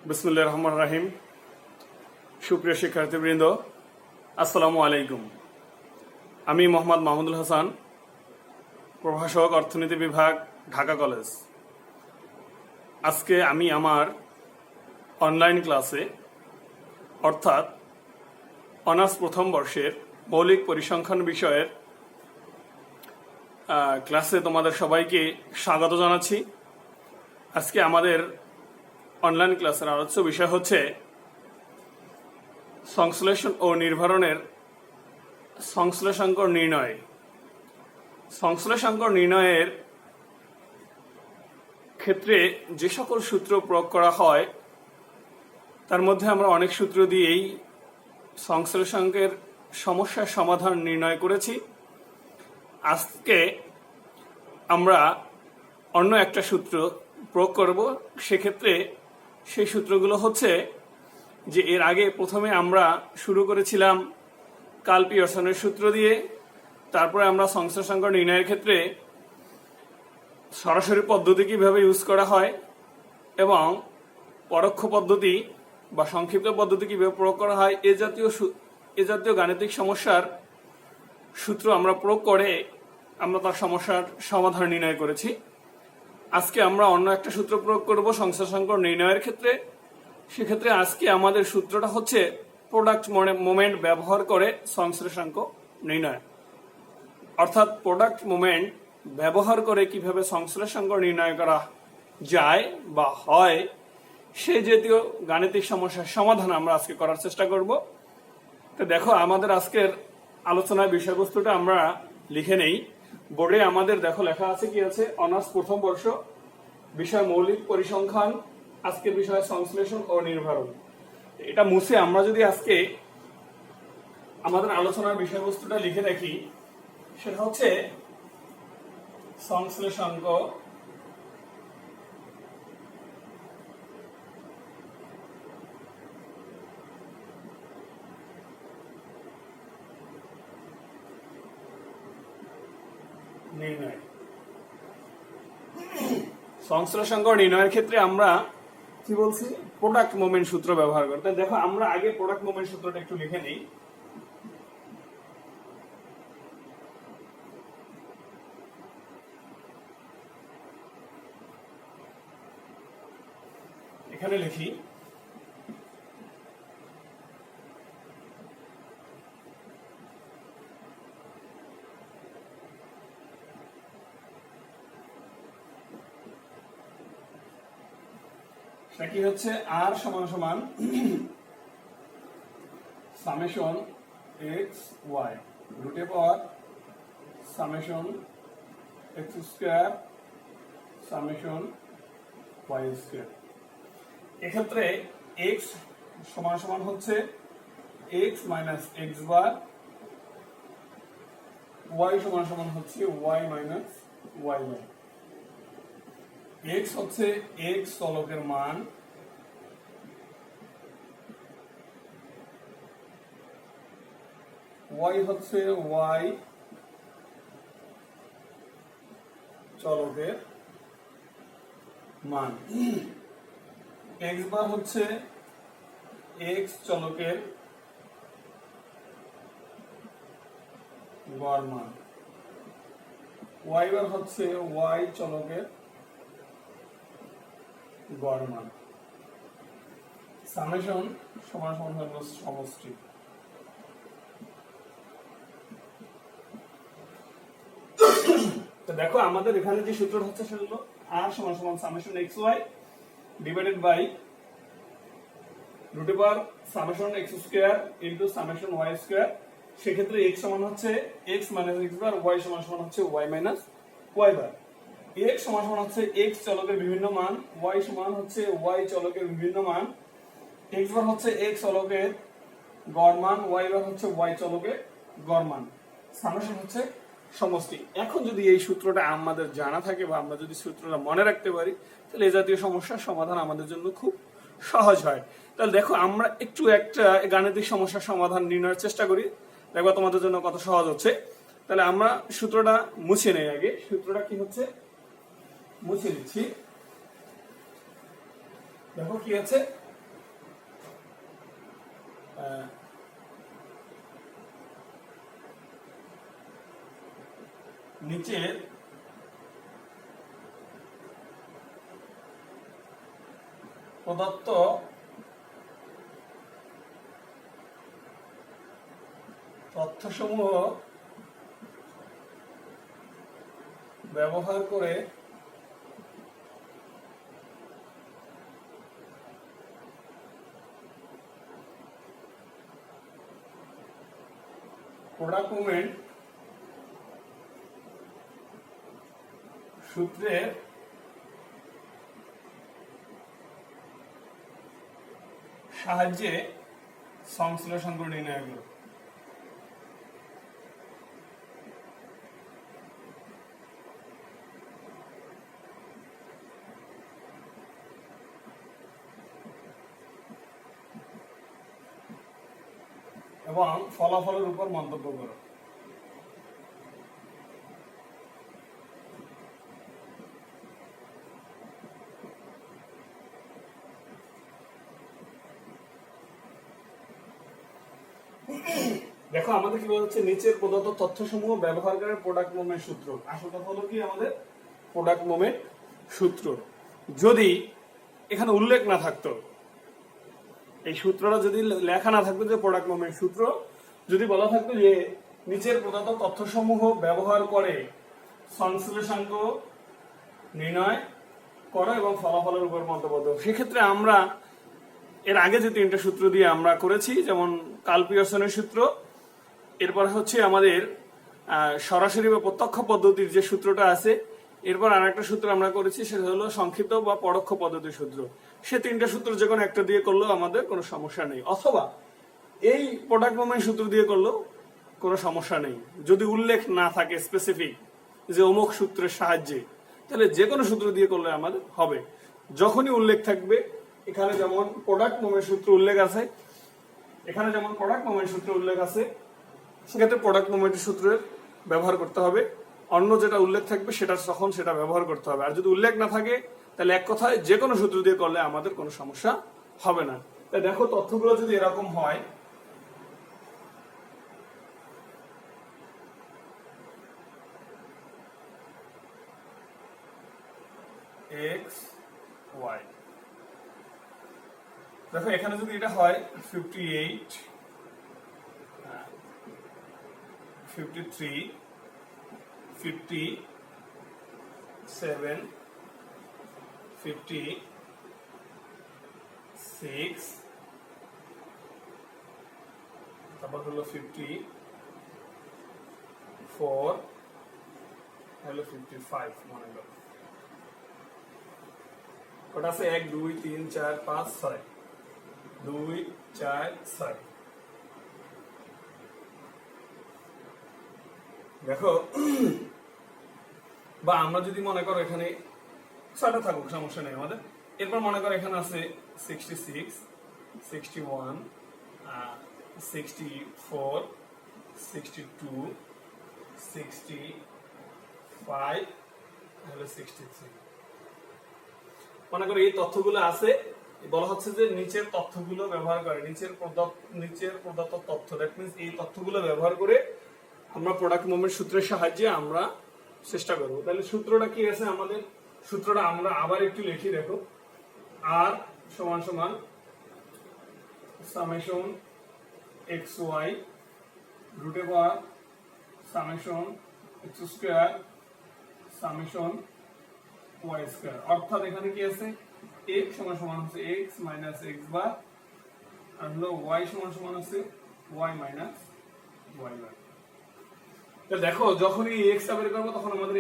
বিসমিল্লাহির রহমানির রহিম। সুপ্রিয় শিক্ষার্থীবৃন্দ, আসসালামু আলাইকুম। আমি মোহাম্মদ মাহমুদুল হাসান, প্রভাষক, অর্থনীতি বিভাগ, ঢাকা কলেজ। আজকে আমি আমার অনলাইন ক্লাসে অর্থাৎ অনার্স প্রথম বর্ষের মৌলিক পরিসংখ্যান বিষয়ের ক্লাসে তোমাদের সবাইকে স্বাগত জানাচ্ছি। আজকে আমাদের অনলাইন ক্লাসের আলোচ্য বিষয় হচ্ছে সংশ্লেষণ ও নির্ভরণের সংশ্লেষাঙ্ক নির্ণয়। সংশ্লেষাঙ্ক নির্ণয়ের ক্ষেত্রে যে সকল সূত্র প্রয়োগ করা হয় তার মধ্যে আমরা অনেক সূত্র দিয়েই সংশ্লেষাঙ্কের সমস্যার সমাধান নির্ণয় করেছি। আজকে আমরা অন্য একটা সূত্র প্রয়োগ করব। সেক্ষেত্রে সেই সূত্রগুলো হচ্ছে যে এর আগে প্রথমে আমরা শুরু করেছিলাম কার্ল পিয়ারসনের সূত্র দিয়ে, তারপরে আমরা সংশ্লেষাঙ্ক নির্ণয়ের ক্ষেত্রে সরাসরি পদ্ধতি কিভাবে ইউজ করা হয় এবং পরোক্ষ পদ্ধতি বা সংক্ষিপ্ত পদ্ধতি কিভাবে প্রয়োগ করা হয় এ জাতীয় গাণিতিক সমস্যার সূত্র আমরা প্রয়োগ করে আমরা তার সমস্যার সমাধান নির্ণয় করেছি। আজকে আমরা অন্য একটা সূত্র প্রয়োগ করব সংশ্লেষাঙ্ক নির্ণয়ের ক্ষেত্রে। সেক্ষেত্রে আজকে আমাদের সূত্রটা হচ্ছে প্রোডাক্ট মোমেন্ট ব্যবহার করে সংশ্লেষাঙ্ক নির্ণয়, অর্থাৎ প্রোডাক্ট মোমেন্ট ব্যবহার করে কিভাবে সংশ্লেষাঙ্ক নির্ণয় করা যায় বা হয় সেই জাতীয় গাণিতিক সমস্যার সমাধান আমরা আজকে করার চেষ্টা করব। তো দেখো, আমাদের আজকের আলোচনার বিষয়বস্তুটা আমরা লিখে নেই। বোর্ডে আমাদের দেখো লেখা আছে, কি আছে? অনার্স প্রথম বর্ষ, বিষয় মৌলিক পরিসংখ্যান, আজকের বিষয় সংশ্লেষণ ও নির্ভরণ। এটা মুছে আমরা যদি আজকে আমাদের আলোচনার বিষয়বস্তুটা লিখে রাখি, সেটা হচ্ছে সংশ্লেষাঙ্ক নির্ণয়। সংশ্লেষাঙ্ক নির্ণয়ের ক্ষেত্রে আমরা কি বলছি? প্রোডাক্ট মোমেন্ট সূত্র ব্যবহার করতে। দেখো, আমরা আগে প্রোডাক্ট মোমেন্ট সূত্রটা একটু লিখে নেই। এখানে লিখি, সেটা কি হচ্ছে? আর সমান সমান সামেশন এক্স ওয়াই রুটে power summation X square summation Y square. এক্ষেত্রে এক্স সমান সমান হচ্ছে x minus x bar, Y সমান সমান হচ্ছে Y minus Y bar. X হচ্ছে এক্স চলকের মান, ওয়াই হচ্ছে ওয়াই চলকের মান, এক্স বার হচ্ছে এক্স চলকের গড় মান, ওয়াই বার হচ্ছে ওয়াই চলকের গড় মান। সামেশন সমান সমান হলো সমষ্টি। তো দেখো, আমাদের এখানে যে সূত্রটা হচ্ছে সেটা হলো আর সমান সমান summation x y divided by root over summation x square into summation y square. সেক্ষেত্রে এক্স সমান হচ্ছে x minus x bar, Y সমান সমান হচ্ছে Y minus Y bar. X সমান সমান হচ্ছে এক্স চলকের বিভিন্ন মান, ওয়াই সমান হচ্ছে ওয়াই চলকের বিভিন্ন মান, এক্স বার হচ্ছে এক্স চলকের গড় মান, ওয়াই বার হচ্ছে ওয়াই চলকের গড় মান, সামেশন হচ্ছে সমষ্টি। এখন যদি এই সূত্রটা আমাদের জানা থাকে বা আমরা যদি সূত্রটা মনে রাখতে পারি, তাহলে এই জাতীয় সমস্যার সমাধান আমাদের জন্য খুব সহজ হয়। তাহলে দেখো, আমরা একটু একটা গাণিতিক সমস্যার সমাধান নির্ণয়ের চেষ্টা করি, দেখো তোমাদের জন্য কত সহজ হচ্ছে। তাহলে আমরা সূত্রটা মুছে নেই। আগে সূত্রটা কি হচ্ছে মুছে দিচ্ছি। দেখো কি আছে, নিচের প্রদত্ত তথ্যসমূহ ব্যবহার করে প্রোডাক্ট মুভমেন্ট সূত্রের সাহায্যে সংশ্লেষণ করে নির্ণয় করো। এবং ফলাফলের উপর মন্তব্য করো। দেখো আমাদের কি বলা হচ্ছে, নিচের প্রদত্ত তথ্যসমূহ ব্যবহার করে প্রোডাক্ট মুভমেন্ট সূত্র। আসল কথা হলো কি আমাদের প্রোডাক্ট মুভমেন্ট সূত্র যদি এখানে উল্লেখ না থাকতো, এই সূত্রটা যদি লেখা না থাকতো যে প্রোডাক্ট মুভমেন্ট সূত্র, যদি বলা থাকতো যে নিচের প্রদত্ত তথ্যসমূহ ব্যবহার করে সংশ্লেষাঙ্ক নির্ণয় করো এবং ফলাফলের উপর মন্তব্য দাও, সেক্ষেত্রে আমরা এর আগে যে তিনটা সূত্র দিয়ে আমরা করেছি, যেমন কার্ল পিয়ারসনের সূত্র, এরপর হচ্ছে আমাদের সরাসরি বা প্রত্যক্ষ পদ্ধতির যে সূত্রটা আছে, এরপর আরেকটা সূত্র আমরা করেছি সেটা হলো সংক্ষিপ্ত বা পরোক্ষ পদ্ধতির সূত্র। সে তিনটা সূত্র যে কোনো একটা দিয়ে করলেও আমাদের কোনো সমস্যা নেই, অথবা এই প্রোডাক্ট মুভমেন্ট সূত্র দিয়ে করলেও কোনো সমস্যা নেই। যদি উল্লেখ না থাকে স্পেসিফিক যে অমুক সূত্রের সাহায্যে, তাহলে যে কোনো সূত্র দিয়ে করলে আমাদের হবে। যখনই উল্লেখ থাকবে, এখানে যেমন প্রোডাক্ট মুভমেন্ট সূত্র উল্লেখ আছে, এখানে যেমন প্রোডাক্ট মুভমেন্ট সূত্র উল্লেখ আছে, সেক্ষেত্রে প্রোডাক্ট মুভমেন্টের সূত্রের ব্যবহার করতে হবে। অন্য যেটা উল্লেখ থাকবে সেটা তখন সেটা ব্যবহার করতে হবে। আর যদি উল্লেখ না থাকে, তাহলে এক কথায় যে কোনো সূত্র দিয়ে করলে আমাদের কোনো সমস্যা হবে না। তাই দেখো তথ্যগুলো যদি এরকম হয়, এক্স ওয়াই, দেখো এখানে যদি এটা হয় 58, 53, 57, 56, তারপর হলো 54, হলো 55, মনে করো কটা আছে, 1 2 3 4 5 6, 2 4 6। দেখো বা আমরা যদি মনে করো এখানে 6টা থাকুক, সমস্যা নেই আমাদের। এরপর মনে করো এখানে আছে 66, 61, 64, 62, 65, হলো 63। মনে করো এই তথ্যগুলো আছে, বলা হচ্ছে যে নিচের তথ্যগুলো ব্যবহার করে, নিচের প্রদত্ত তথ্য, দ্যাট মিন্স এই তথ্যগুলো ব্যবহার করে আমরা প্রোডাক্ট মুভমেন্ট সূত্রের সাহায্যে আমরা চেষ্টা করব। তাহলে সূত্রটা কি আছে আমাদের? সূত্রটা আমরা আবার একটু লিখি, দেখো। আর সমান সমান সামেশন এক্স ওয়াই রুটে power summation X square summation Y square. অর্থাৎ এখানে কি আছে, এক্স সমান সমান হচ্ছে এক্স মাইনাস এক্স বার, আর হলো ওয়াই সমান সমান হচ্ছে ওয়াই মাইনাস ওয়াই বার। দেখো যখনই এক্স বের করবো তখন আমাদের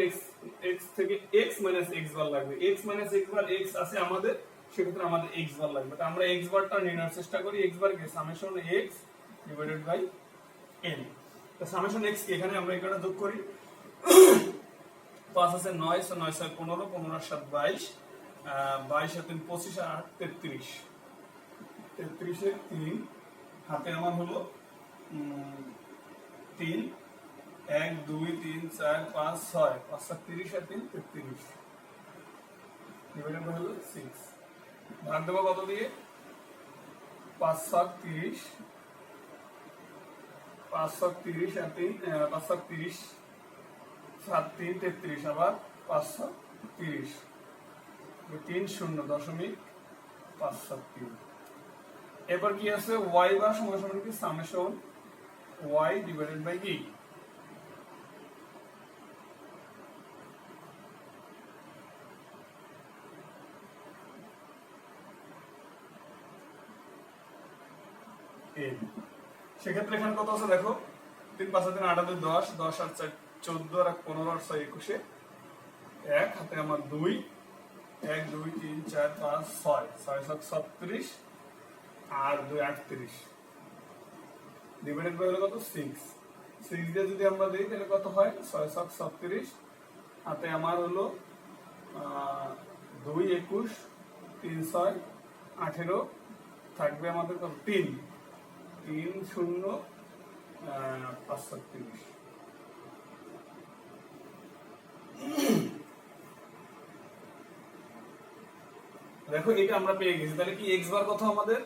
এক্স থেকে এক্স মাইনাস এক্স বার লাগবে। X minus x bar x আছে আমাদের, সেক্ষেত্রে আমাদের এক্স বার লাগবে। তো আমরা এক্স বারটা নির্ণয়ের চেষ্টা করি। এক্স বার কে summation x divided by n. তো সামেশন এক্স কে এখানে আমরা এখানে যোগ করি। 5 আছে 9, 9 6 15, 15 7 22, 22 7 25 আর 33, 33 এর 3 হাতে আমার হলো 3, 1 2 3 4 5 6, 5 7 30 আর 3 33 ডিভাইডেড বাই হলো 6। ভাগ দেবো কত দিয়ে? 5 7 30, 530 আর 3 530 7 3 33 আবার 530 30.573। এবার কি আছে y বার সমান সমান কি সামেশন y ডিভাইডেড বাই কি n। সেক্ষেত্রে এখানে কত আছে দেখো 3 5 3 8 2 10 10 আর 4 14 আর 15 আর 6 21 এক হাতে আমার 2 1 2 3 4 5 6 6 7 37 আর 2 38 ডিভাইডেড বাই হলো কত 6 6 দিয়ে যদি আমরা দেই তাহলে কত হয় 6 7 37 হাতে আমার হলো 2 21 3 6 18 থাকবে আমাদের কত 3 3 0 537। দেখো এটা আমরা পেয়ে গেছি তাহলে কি x বার কত আমাদের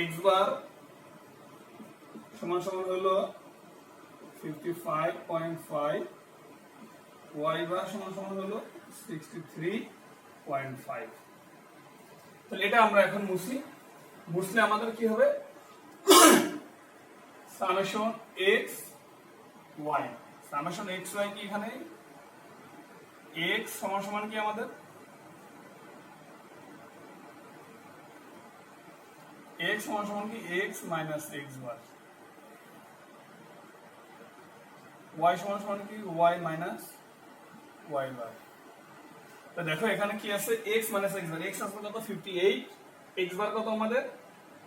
x বার সমান সমান হলো 55.5 y বার সমান সমান হলো 63.5। তাহলে এটা আমরা এখন মুছলে আমাদের কি হবে summation x y summation x y কি এখানে x সমান সমান কি আমাদের x সমান সমান কি x মাইনাস x বার y সমান সমান কি y মাইনাস y বার। তো দেখো এখানে কি আছে x মাইনাস x বার x আসলে কত 58 x বার কত আমাদের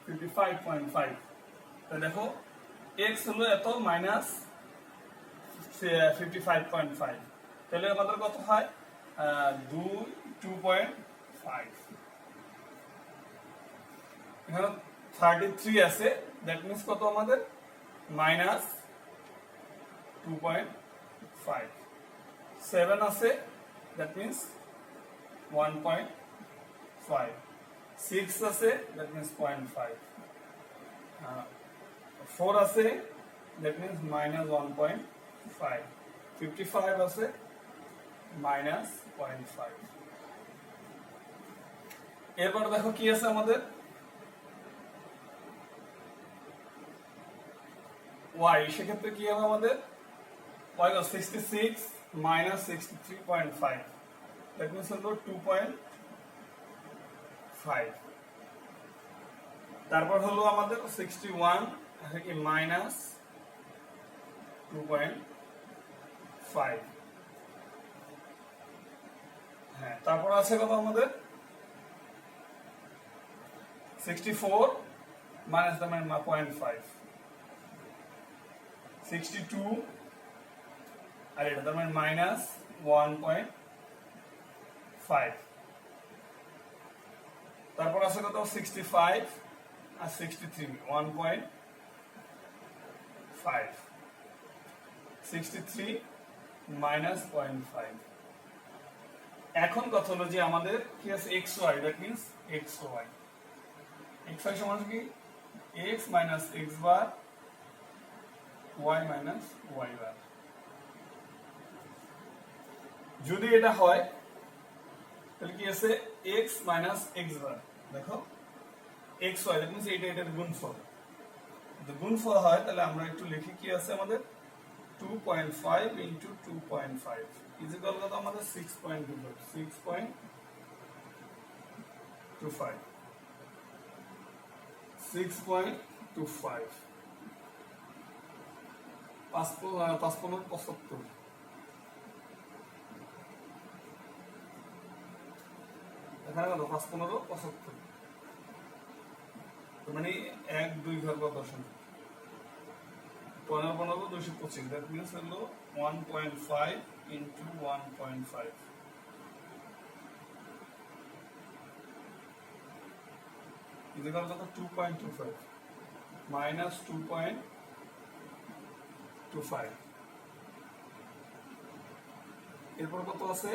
55.5। তো দেখো x হলো এত মাইনাস 55.5 তাহলে আমাদের কত হয় 2.5। এখানে 33 আছে দ্যাট মিন্স কত আমাদের মাইনাস 2.5 7 আছে দ্যাট মিন্স 1.5 6 আছে দ্যাট মিন্স 0.5 4 আছে দ্যাট মিন্স মাইনাস 1.5 55 আছে মাইনাস 0.5। এরপর দেখো কি আছে আমাদের y সেক্ষেত্রে কি হবে আমাদের y was 66 minus 63.5 that means হলো 2.5। তারপর হলো আমাদের 61 আছে কি মাইনাস 2.5 হ্যাঁ তারপর আছে কত আমাদের 64 minus the 0.5 62 আর এটা তার মানে মাইনাস 1.5। তারপর আছে কত 65 আর 63 1.5 63 মাইনাস 0.5। এখন কথা হলো যে আমাদের কি আছে xy that means xy xy সমান কি x মাইনাস x বার y মাইনাস y বার। যদি এটা হয় তাহলে কি আছে x মাইনাস x বার দেখো xy দ্যাট মিন্স এটা এটার গুণফল যদি গুণফল হয় তাহলে আমরা একটু লিখি কি আছে আমাদের 2.5 into 2.5 is equal to আমাদের 6.25 6.25 5.75 এখানে কত 5.75 মানে 1 2 ঘর কত আসে 15 225 that means হলো 1.5 into 1.5 is equal to 2.25 minus 2.25 এরপর কত আছে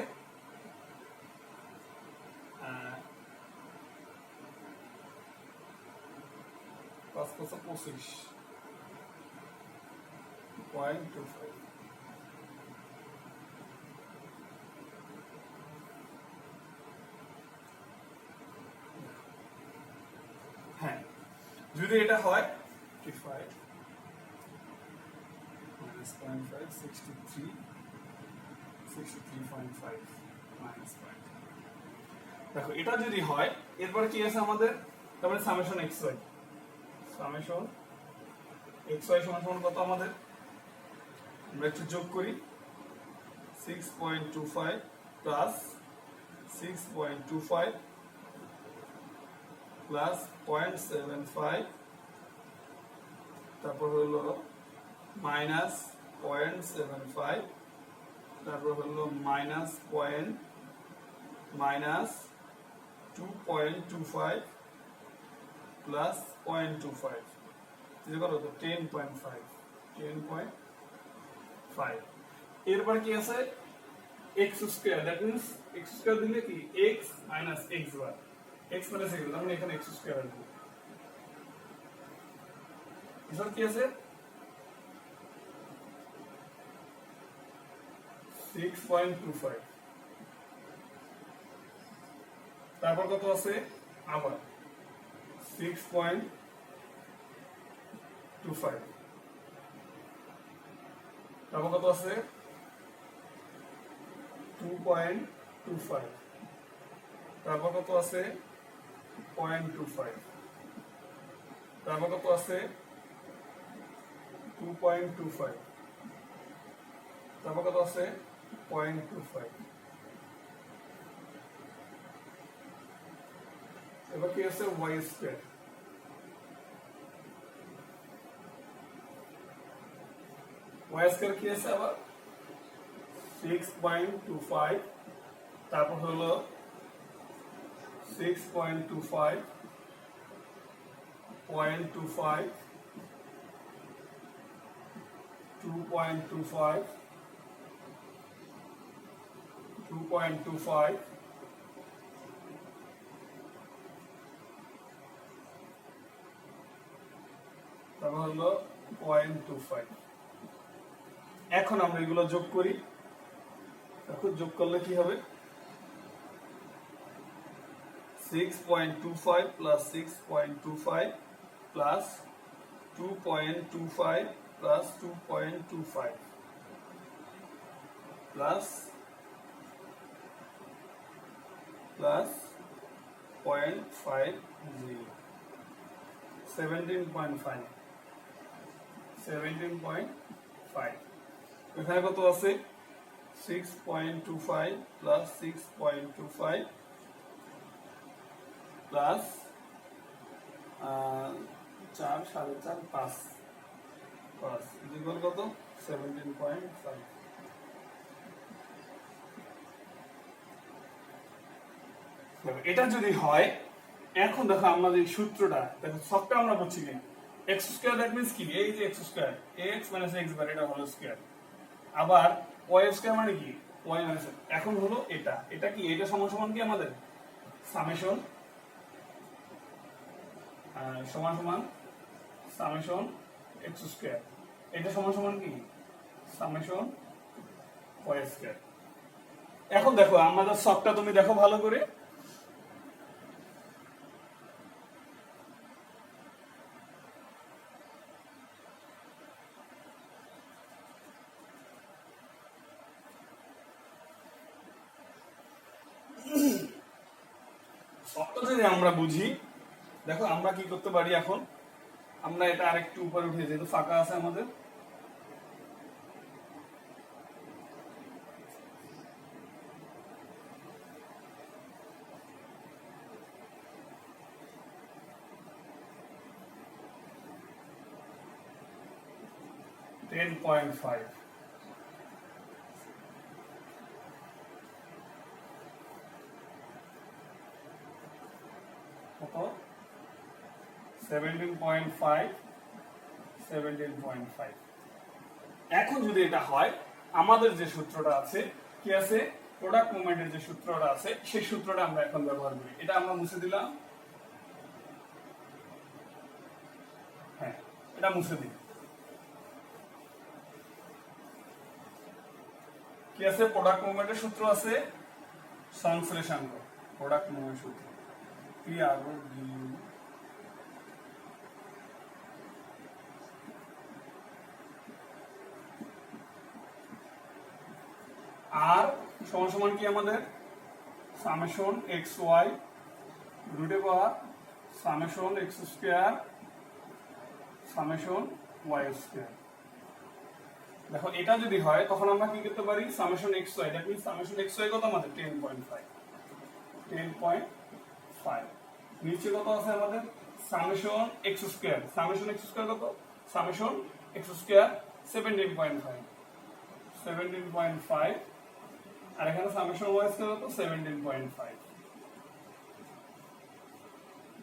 5 25 0.25। হ্যাঁ, যদি এটা হয় 55 minus 0.5, 63, 63.5 minus 0.5। দেখো এটা যদি হয়, এরপর কি আছে আমাদের, তারপরে সামেশন xy, সামেশন xy সমান কত আমাদের, আমরা একটু যোগ করি, 6.25 প্লাস 6.25 প্লাস 0.75, তারপর হলো মাইনাস 0.75, তারপর হলো মাইনাস 2.25 প্লাস 0.25, কত, 10.5। এরপর কি আছে, x square, that means x square দিলে কি x মাইনাস x বার, x মাইনাস x, তার মানে এখানে x স্কয়ার আসবে। এরপর কি আছে 6.25, তারপর কত আছে আবার 6.25, তারপর কত আছে 2.25, তারপর কত আছে 0.25, তারপর কত আছে 2.25, তারপর কত আছে 0.25। এবার কি আছে y স্কয়ার, y স্কয়ার কি আছে আবার 6.25, তারপর হলো 6.25, 0.25, 2.25, 2.25, তারপর হলো 0.25। এখন আমরা এগুলো যোগ করি, দেখো যোগ করলে কি হবে, 6.25 প্লাস 6.25 প্লাস 2.25 প্লাস 2.25 প্লাস 0.50, 17.5, 17.5। এখানে কত আছে 6.25 প্লাস 6.25 প্লাস 4, 4.5, 5 ইকুয়াল কত 17.5। এটা যদি হয়, এখন দেখো আমাদের সূত্রটা দেখো, সবটা আমরা বুঝছি কিনা, x স্কয়ার, দ্যাট মিন্স কি, এই যে x square, x minus x বার, এটা হলো স্কয়ার, আবার y স্কয়ার মানে কি y মাইনাস, এখন হলো এটা, এটা কি, এটা সমান সমান কি আমাদের সামেশন, সমান সমান সামেশন x স্কয়ার, এটা সমান সমান কি সামেশন y স্কয়ার। এখন দেখো আমাদের সবটা তুমি দেখো ভালো করে, সবটা যদি আমরা বুঝি, দেখো আমরা কি করতে পারি, এখন আমরা এটা আরেকটু উপরে উঠে, যেহেতু ফাঁকা আছে আমাদের, $10.5, কত 17.5, 17.5। এখন যদি এটা হয়, আমাদের যে সূত্রটা আছে কি আছে, প্রোডাক্ট মুভমেন্টের যে সূত্রটা আছে, সেই সূত্রটা আমরা এখন ব্যবহার করি। এটা আমরা মুছে দিলাম, হ্যাঁ এটা মুছে দিই, কি আছে, প্রোডাক্ট মুভমেন্টের সূত্র আছে সংশ্লেষাঙ্ক, প্রোডাক্ট মুভমেন্ট সূত্র পি আর ও ডি আর সমান সমান কি আমাদের সামেশন এক্স ওয়াই রুটে power summation X square summation Y square. দেখো এটা যদি হয় তখন আমরা কি করতে পারি, summation x Y, that means summation x Y কত আমাদের 10.5 নিচে কত আছে আমাদের summation X square, summation X square কত, সামেশন এক্স স্কোয়ার 17.5 আর এখানে সামেশন ওয়াই স্কয়ার কত 17.5।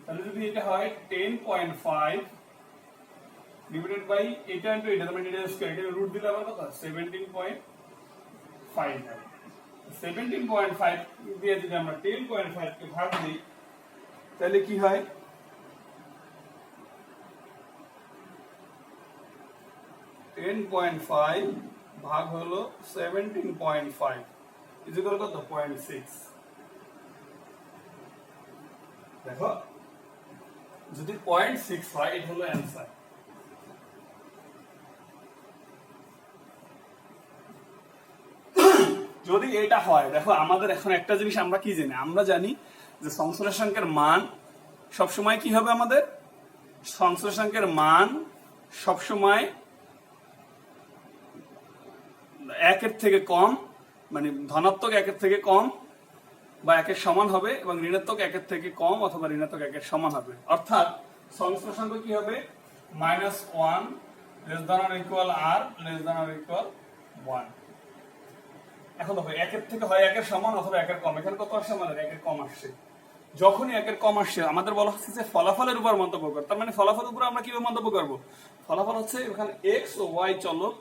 তাহলে যদি এটা হয় 10.5 ডিভাইডেড বাই এটা ইনটু এটা, মানে এটা স্কয়ার, এটা রুট দিলে আবার কত 17.5 হয়। 17.5 দিয়ে যদি আমরা 10.5 কে ভাগ দিই তাহলে কি হয়, (10.5) ভাগ হলো 17.5 ইকুয়াল কত 0.6। দেখো যদি 0.6 হয় এটা হলো অ্যানসার। যদি এটা হয়, দেখো আমাদের এখন একটা জিনিস আমরা কি জানি, আমরা জানি যে সংশ্লেষাঙ্কের মান সবসময় কি হবে, আমাদের সংশ্লেষাঙ্কের মান সবসময় একের থেকে কম, মানে ধনাত্মক একের থেকে কম বা একের সমান হবে এবং ঋণাত্মক একের থেকে কম অথবা ঋণাত্মক একের সমান হবে। অর্থাৎ সংশ্লেষাঙ্ক কি হবে, -1 লেস দ্যান অর ইকুয়াল আর লেস দ্যান অর ইকুয়াল 1। এখন দেখো একের থেকে হয় একের সমান অথবা একের কম, এখানে কত আসছে আমাদের একের কম আসছে। যখনই একের কম আসছে আমাদের বলা হচ্ছে যে ফলাফলের উপর মন্তব্য কর, তার মানে ফলাফলের উপর আমরা কিভাবে মন্তব্য করব, ফলাফল হচ্ছে এখানে এক্স ও ওয়াই চলক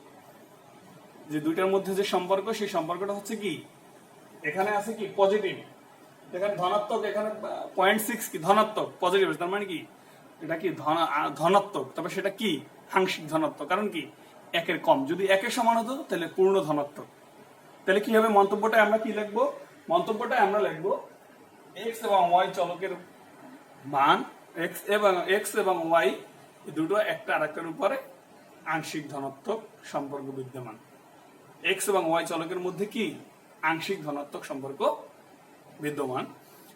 যে দুইটার মধ্যে যে সম্পর্ক, সেই সম্পর্কটা হচ্ছে কি, এখানে আছে কি পজিটিভ, এখানে ধনাত্মক, এখানে 0.6 কি ধনাত্মক পজিটিভ, তার মানে কি এটা কি ধনাত্মক, তবে সেটা কি আংশিক ধনাত্মক, কারণ কি একের কম। যদি একের সমান হতো তাহলে পূর্ণ ধনাত্মক। তাহলে কি হবে, মন্তব্যটা আমরা কি লিখবো, মন্তব্যটা আমরা লিখবো এক্স এবং ওয়াই চলকের মান, এক্স এবং ওয়াই দুটো একটা আরেকটার উপরে আংশিক ধনাত্মক সম্পর্ক বিদ্যমান। এক্স এবং ওয়াই চলকের মধ্যে কি আংশিক ধনাত্মক সম্পর্ক বিদ্যমান।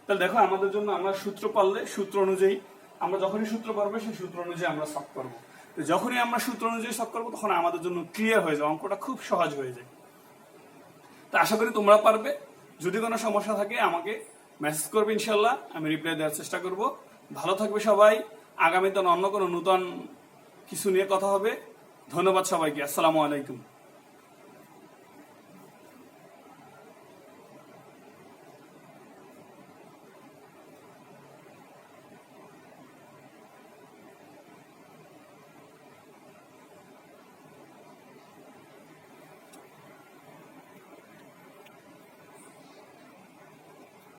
তাহলে দেখো আমাদের জন্য আমরা সূত্র পারলে সূত্র অনুযায়ী, আমরা যখনই সূত্র পারবো সেই সূত্র অনুযায়ী আমরা সলভ করবো। যখনই আমরা সূত্র অনুযায়ী সলভ করবো তখন আমাদের জন্য ক্লিয়ার হয়ে যায়, অঙ্কটা খুব সহজ হয়ে যায়। তা আশা করি তোমরা পারবে। যদি কোনো সমস্যা থাকে আমাকে মেসেজ করবে, ইনশাল্লাহ আমি রিপ্লাই দেওয়ার চেষ্টা করব। ভালো থাকবে সবাই। আগামীতে অন্য কোনো নূতন কিছু নিয়ে কথা হবে। ধন্যবাদ সবাইকে। আসসালামু আলাইকুম।